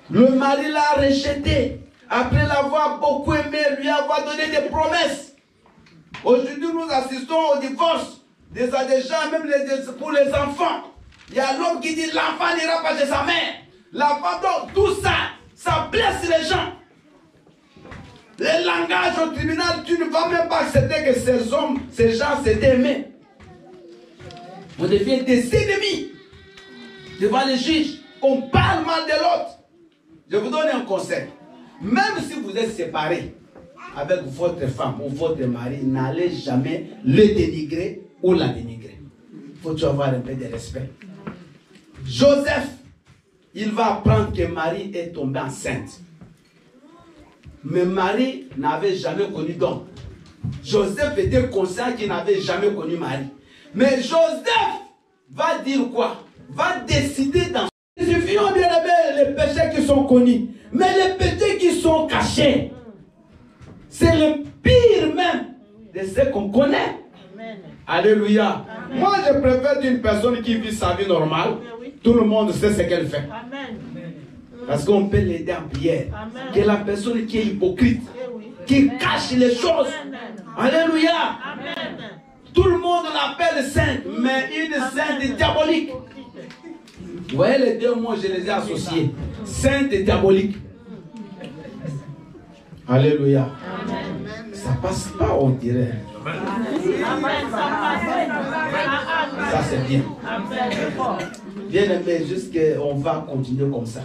Le mari l'a rejeté. Après l'avoir beaucoup aimé, lui avoir donné des promesses. Aujourd'hui, nous assistons au divorce. Des gens, même pour les enfants. Il y a l'homme qui dit l'enfant n'ira pas chez sa mère. L'enfant, donc tout ça, ça blesse les gens. Les langages au tribunal, tu ne vas même pas accepter que ces hommes, ces gens s'étaient aimés. On devient des ennemis devant les juges. On parle mal de l'autre. Je vous donne un conseil. Même si vous êtes séparés avec votre femme ou votre mari, n'allez jamais le dénigrer ou la dénigrer. Il faut avoir un peu de respect. Joseph, il va apprendre que Marie est tombée enceinte. Mais Marie n'avait jamais connu d'homme. Joseph était conscient qu'il n'avait jamais connu Marie. Mais Joseph va dire quoi? Va décider dans... Il suffit bien aimer les péchés qui sont connus. Mais les péchés qui sont cachés, c'est le pire même de ce qu'on connaît. Amen. Alléluia. Amen. Moi, je préfère une personne qui vit sa vie normale. Tout le monde sait ce qu'elle fait. Amen. Parce qu'on peut l'aider en prière. Amen. Que la personne qui est hypocrite, qui cache les choses. Amen. Alléluia. Amen. Tout le monde l'appelle sainte, mais une sainte diabolique. Vous voyez les deux mots, je les ai associés. Sainte et diabolique. Alléluia. Amen. Ça passe pas, on dirait. Ça c'est bien. Bien aimé, juste qu'on va continuer comme ça.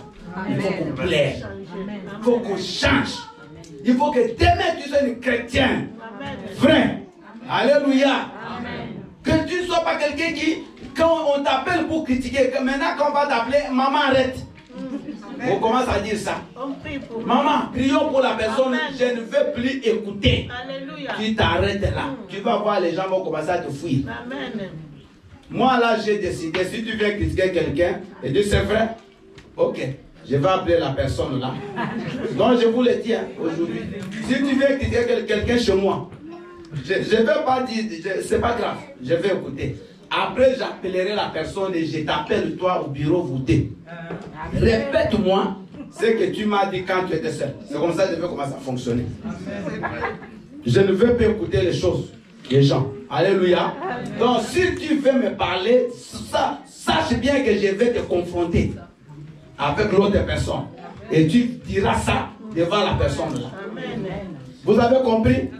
Il faut qu'on plaire. Il faut qu'on change. Il faut que demain tu sois un chrétien vrai. Alléluia. Que tu ne sois pas quelqu'un qui, quand on t'appelle pour critiquer, que maintenant quand on va t'appeler, maman arrête. On commence à dire ça. Maman, prions pour la personne. Amen. Je ne veux plus écouter. Alléluia. Tu t'arrêtes là. Tu vas voir, les gens vont commencer à te fuir. Amen. Moi là, j'ai décidé, si tu viens critiquer quelqu'un, et dis c'est vrai, ok, je vais appeler la personne là. Donc je vous le dis aujourd'hui. Si tu viens critiquer quelqu'un chez moi, je ne vais pas dire, c'est pas grave, je vais écouter. Après, j'appellerai la personne et je t'appelle toi au bureau voter. Répète-moi ce que tu m'as dit quand tu étais seul. C'est comme ça que je veux commencer à fonctionner. Je ne veux pas écouter les choses des gens. Alléluia. Donc, si tu veux me parler, sache bien que je vais te confronter avec l'autre personne. Et tu diras ça devant la personne là. Vous avez compris?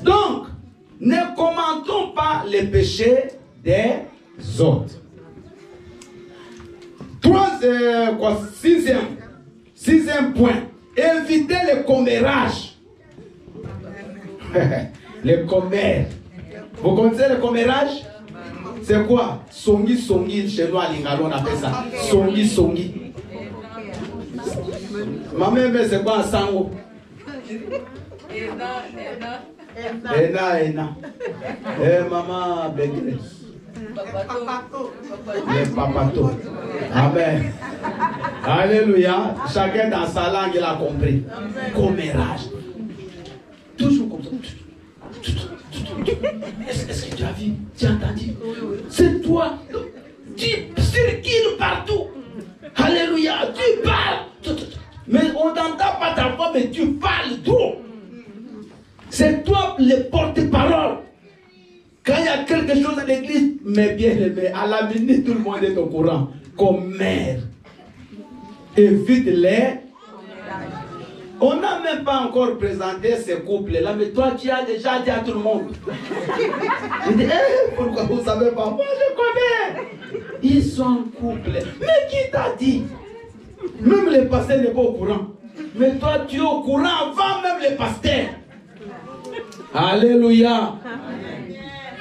Donc, ne commentons pas les péchés des autres. Sixième point. Évitez le commérage. Le commère. Vous connaissez le commérage? C'est quoi? Songi, songi, chez nous à Lingalo, on appelle ça. Songi, songi. Ma mère, c'est quoi un sango? Ena. Maman, Begre. Le papato. Amen. Alléluia. Chacun dans sa langue, il a compris. Commérage. Toujours comme ça. Est-ce que tu as vu? Tu as entendu? C'est toi. Tu circules partout. Alléluia. Tu parles. Mais on n'entend pas ta voix, mais tu parles trop. C'est toi le porte-parole. Quand il y a quelque chose à l'église, mais bien aimé, à la minute, tout le monde est au courant. Comme mère. Évite-les. On n'a même pas encore présenté ces couples-là, mais toi, tu as déjà dit à tout le monde. Je dis, pourquoi vous ne savez pas? Moi, je connais. Ils sont en couple. Mais qui t'a dit? Même les pasteurs n'est pas au courant. Mais toi, tu es au courant avant même les pasteurs. Alléluia.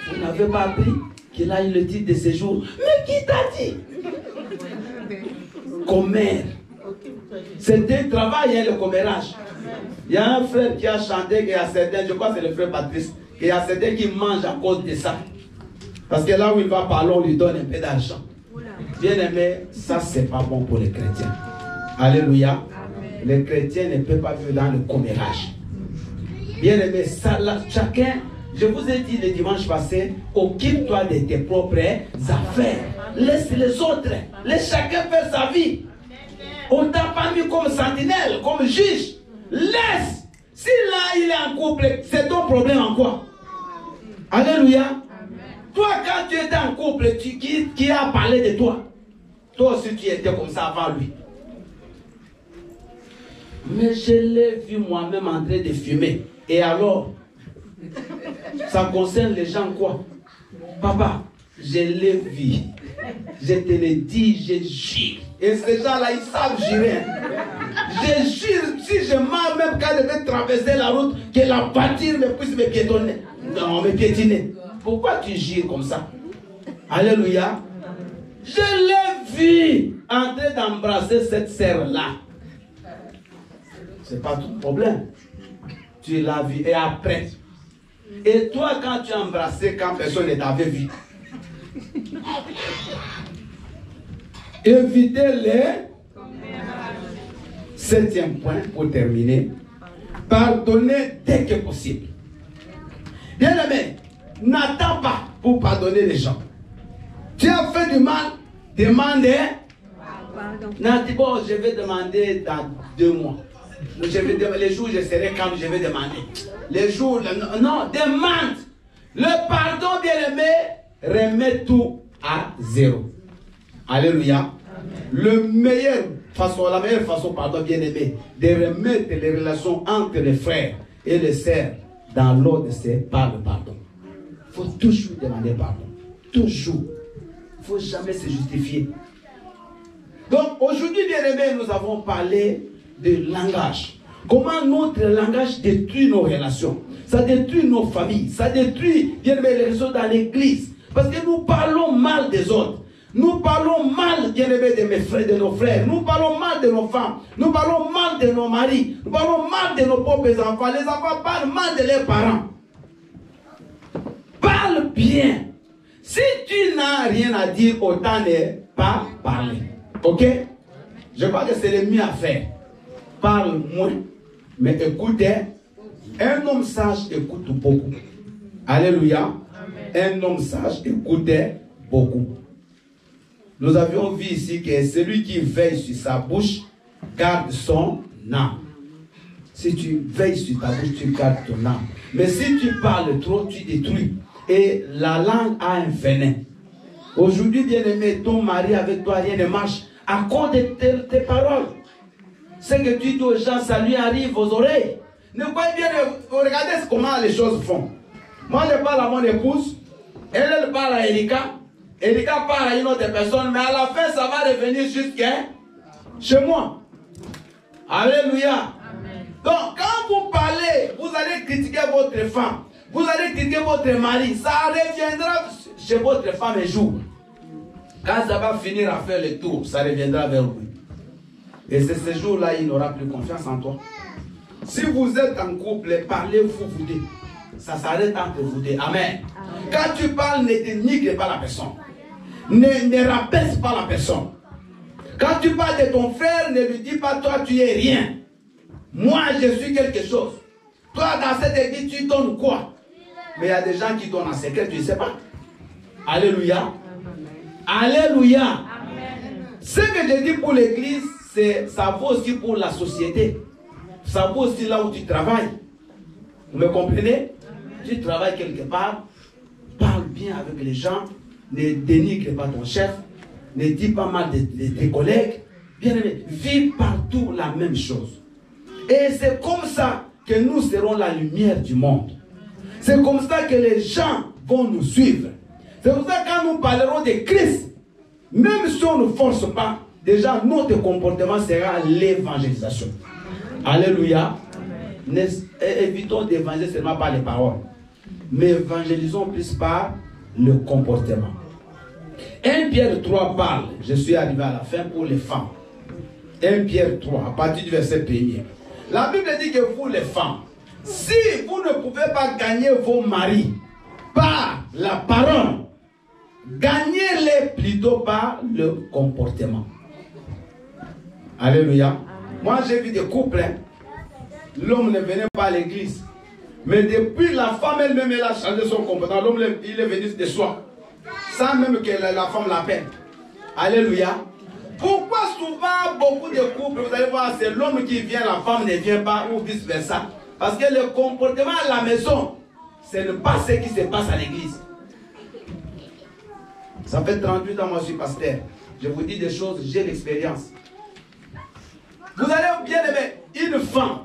Vous n'avez pas appris qu'il a eu le titre de séjour. Mais qui t'a dit? Commère. C'est un travail, hein, le commérage. Il y a un frère qui a chanté, qu'il y a certains, je crois que c'est le frère Patrice, qu'il y a certains qui mangent à cause de ça. Parce que là où il va parler, on lui donne un peu d'argent. Bien aimé, ça c'est pas bon pour les chrétiens. Alléluia. Les chrétiens ne peuvent pas vivre dans le commérage. Bien aimé, ça, là, chacun, je vous ai dit le dimanche passé, occupe-toi de tes propres affaires. Laisse les autres. Laisse chacun faire sa vie. On t'a pas mis comme sentinelle, comme juge. Laisse. Si là il est en couple, c'est ton problème en quoi? Alléluia. Amen. Toi quand tu étais en couple, qui a parlé de toi? Toi aussi tu étais comme ça avant lui. Mais je l'ai vu moi-même en train de fumer. Et alors? Ça concerne les gens quoi? Papa, je l'ai vu. Je te le dis, je jure. Et ces gens-là, ils savent jurer. Je jure, si je mens même quand je vais traverser la route, que la voiture me puisse me piétonner. Non, me piétiner. Pourquoi tu jures comme ça? Alléluia. Je l'ai vu en train d'embrasser cette sœur-là. C'est pas tout problème. Tu l'as vu. Et après? Et toi, quand tu as embrassé, quand personne ne t'avait vu? Évitez les. Septième point pour terminer. Pardonnez dès que possible. Bien aimé, n'attends pas pour pardonner les gens. Tu as fait du mal, demandez. Non, dis bon, je vais demander dans 2 mois. Les jours où je serai calme, je vais demander. Les jours, non, demande. Le pardon, bien aimé, remet tout à 0. Alléluia. La meilleure façon, pardon, bien aimé, de remettre les relations entre les frères et les sœurs dans l'ordre, c'est par le pardon. Il faut toujours demander pardon. Toujours. Il ne faut jamais se justifier. Donc, aujourd'hui, bien aimé, nous avons parlé de langage. Comment notre langage détruit nos relations. Ça détruit nos familles. Ça détruit, bien aimé, les relations dans l'église. Parce que nous parlons mal des autres. Nous parlons mal, bien aimé, de mes frères, de nos frères. Nous parlons mal de nos femmes. Nous parlons mal de nos maris. Nous parlons mal de nos propres enfants. Les enfants parlent mal de leurs parents. Parle bien. Si tu n'as rien à dire, autant ne pas parler. Ok? Je crois que c'est le mieux à faire. Parle moins, mais écoute. Un homme sage écoute beaucoup. Alléluia. un homme sage écoutait beaucoup. Nous avions vu ici que celui qui veille sur sa bouche garde son âme. Si tu veilles sur ta bouche, tu gardes ton âme. Mais si tu parles trop, tu détruis. Et la langue a un venin. Aujourd'hui, bien-aimé, ton mari avec toi, rien ne marche à cause de tes paroles. Ce que tu dis aux gens, ça lui arrive aux oreilles. Ne voyez bien, regardez comment les choses font. Moi, je parle à mon épouse, elle parle à Erika, Erika parle à une autre personne, mais à la fin, ça va revenir jusqu'à chez moi. Alléluia. Amen. Donc, quand vous parlez, vous allez critiquer votre femme, vous allez critiquer votre mari, ça reviendra chez votre femme un jour. Quand ça va finir à faire le tour, ça reviendra vers vous. Et c'est ce jour-là, il n'aura plus confiance en toi. Si vous êtes en couple, parlez-vous deux. Ça s'arrête entre vous deux. Amen. Quand tu parles, ne dénigre pas la personne. Ne rabaisse pas la personne. Quand tu parles de ton frère, ne lui dis pas, toi, tu es rien. Moi, je suis quelque chose. Toi, dans cette église, tu donnes quoi? Mais il y a des gens qui donnent en secret, tu ne sais pas. Alléluia. Alléluia. Amen. Ce que je dis pour l'église, ça vaut aussi pour la société. Ça vaut aussi là où tu travailles. Vous me comprenez? Tu travailles quelque part, parle bien avec les gens, ne dénigre pas ton chef, ne dis pas mal de tes collègues. Bien aimé, vis partout la même chose. Et c'est comme ça que nous serons la lumière du monde. C'est comme ça que les gens vont nous suivre. C'est pour ça que quand nous parlerons de Christ, même si on ne force pas, déjà notre comportement sera l'évangélisation. Alléluia. Évitons d'évangéliser seulement par les paroles, mais évangélisons plus par le comportement. 1 Pierre 3 parle, je suis arrivé à la fin pour les femmes. 1 Pierre 3, à partir du verset 1er. La Bible dit que vous les femmes, si vous ne pouvez pas gagner vos maris par la parole, gagnez-les plutôt par le comportement. Alléluia. Moi j'ai vu des couples, hein. L'homme ne venait pas à l'église. Mais depuis la femme elle-même, elle a changé son comportement. L'homme, il est venu de soi. Sans même que la femme l'appelle. Alléluia. Pourquoi souvent beaucoup de couples, vous allez voir, c'est l'homme qui vient, la femme ne vient pas, ou vice versa. Parce que le comportement à la maison, ce n'est pas ce qui se passe à l'église. Ça fait 38 ans, moi je suis pasteur. Je vous dis des choses, j'ai l'expérience. Vous allez bien aimer une femme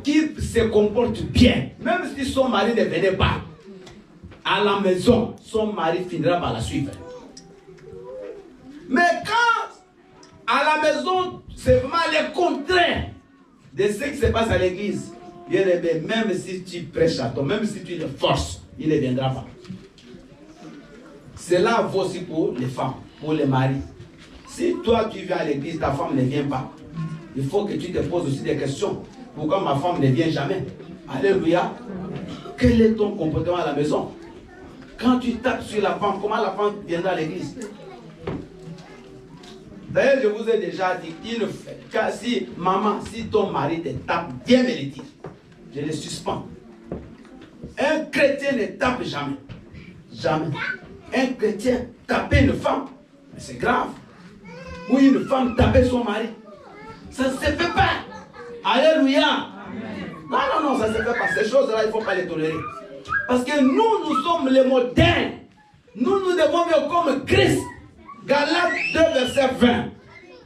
qui se comporte bien, même si son mari ne venait pas à la maison, son mari finira par la suivre. Mais quand à la maison, c'est vraiment le contraire de ce qui se passe à l'église, bien aimé, même si tu prêches à toi, même si tu le forces, il ne viendra pas. Cela vaut aussi pour les femmes, pour les maris. Si toi tu viens à l'église, ta femme ne vient pas, il faut que tu te poses aussi des questions. Pourquoi ma femme ne vient jamais? Alléluia. Quel est ton comportement à la maison? Quand tu tapes sur la femme, comment la femme viendra à l'église? D'ailleurs, je vous ai déjà dit, si maman, si ton mari te tape, viens me le dire. Je le suspends. Un chrétien ne tape jamais. Jamais. Un chrétien taper une femme, c'est grave. Ou une femme taper son mari. Ça ne se fait pas. Alléluia. Amen. Non, ça ne se fait pas. Ces choses-là, il ne faut pas les tolérer. Parce que nous sommes les modernes. Nous devons vivre comme Christ. Galates 2, verset 20.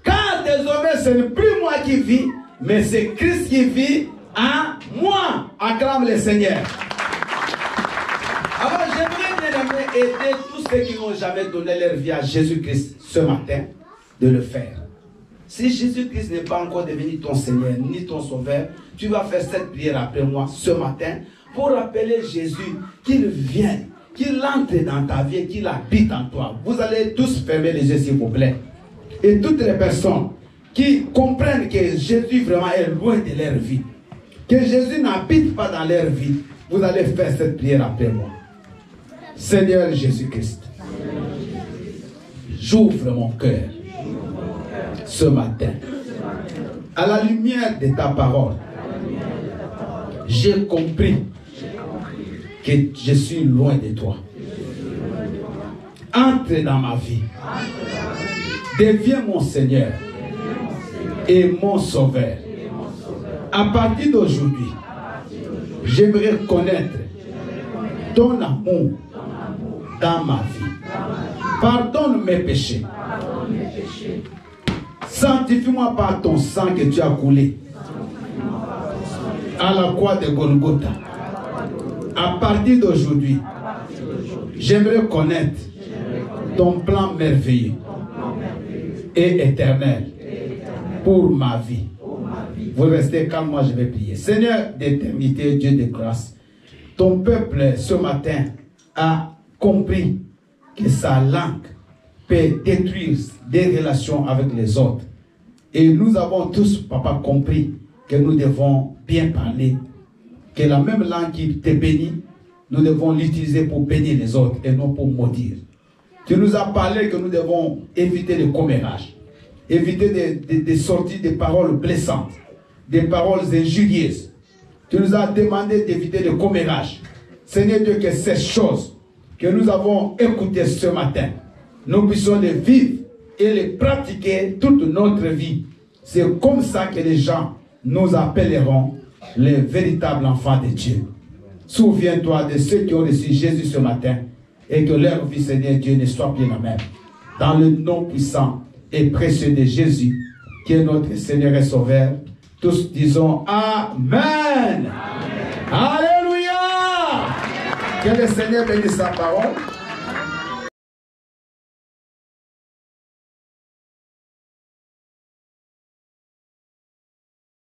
Car désormais, ce n'est plus moi qui vis, mais c'est Christ qui vit en moi. Acclame le Seigneur. Alors, j'aimerais bien aider tous ceux qui n'ont jamais donné leur vie à Jésus-Christ ce matin de le faire. Si Jésus-Christ n'est pas encore devenu ton Seigneur ni ton Sauveur, tu vas faire cette prière après moi ce matin pour rappeler Jésus qu'il vienne, qu'il entre dans ta vie, qu'il habite en toi. Vous allez tous fermer les yeux s'il vous plaît. Et toutes les personnes qui comprennent que Jésus vraiment est loin de leur vie, que Jésus n'habite pas dans leur vie, vous allez faire cette prière après moi. Seigneur Jésus-Christ, j'ouvre mon cœur ce matin à la lumière de ta parole. J'ai compris que je suis loin de toi. Entre dans ma vie. Deviens mon Seigneur et mon Sauveur. À partir d'aujourd'hui, j'aimerais connaître ton amour dans ma vie. Pardonne mes péchés. Sanctifie-moi par ton sang que tu as coulé à la croix de Golgotha. À partir d'aujourd'hui, j'aimerais connaître ton plan merveilleux et éternel pour ma vie. Vous restez calme, moi je vais prier. Seigneur d'éternité, Dieu de grâce, ton peuple ce matin a compris que sa langue peut détruire des relations avec les autres. Et nous avons tous, papa, compris que nous devons bien parler, que la même langue qui te bénit, nous devons l'utiliser pour bénir les autres et non pour maudire. Tu nous as parlé que nous devons éviter le commérage, éviter des sorties de paroles blessantes, des paroles injurieuses. Tu nous as demandé d'éviter le commérage. Seigneur Dieu, que ces choses que nous avons écoutées ce matin, nous puissions les vivre et les pratiquer toute notre vie. C'est comme ça que les gens nous appelleront les véritables enfants de Dieu. Souviens-toi de ceux qui ont reçu Jésus ce matin et que leur vie, Seigneur Dieu, ne soit plus la même. Dans le nom puissant et précieux de Jésus, qui est notre Seigneur et Sauveur, tous disons Amen. Amen. Alléluia. Que le Seigneur bénisse sa parole.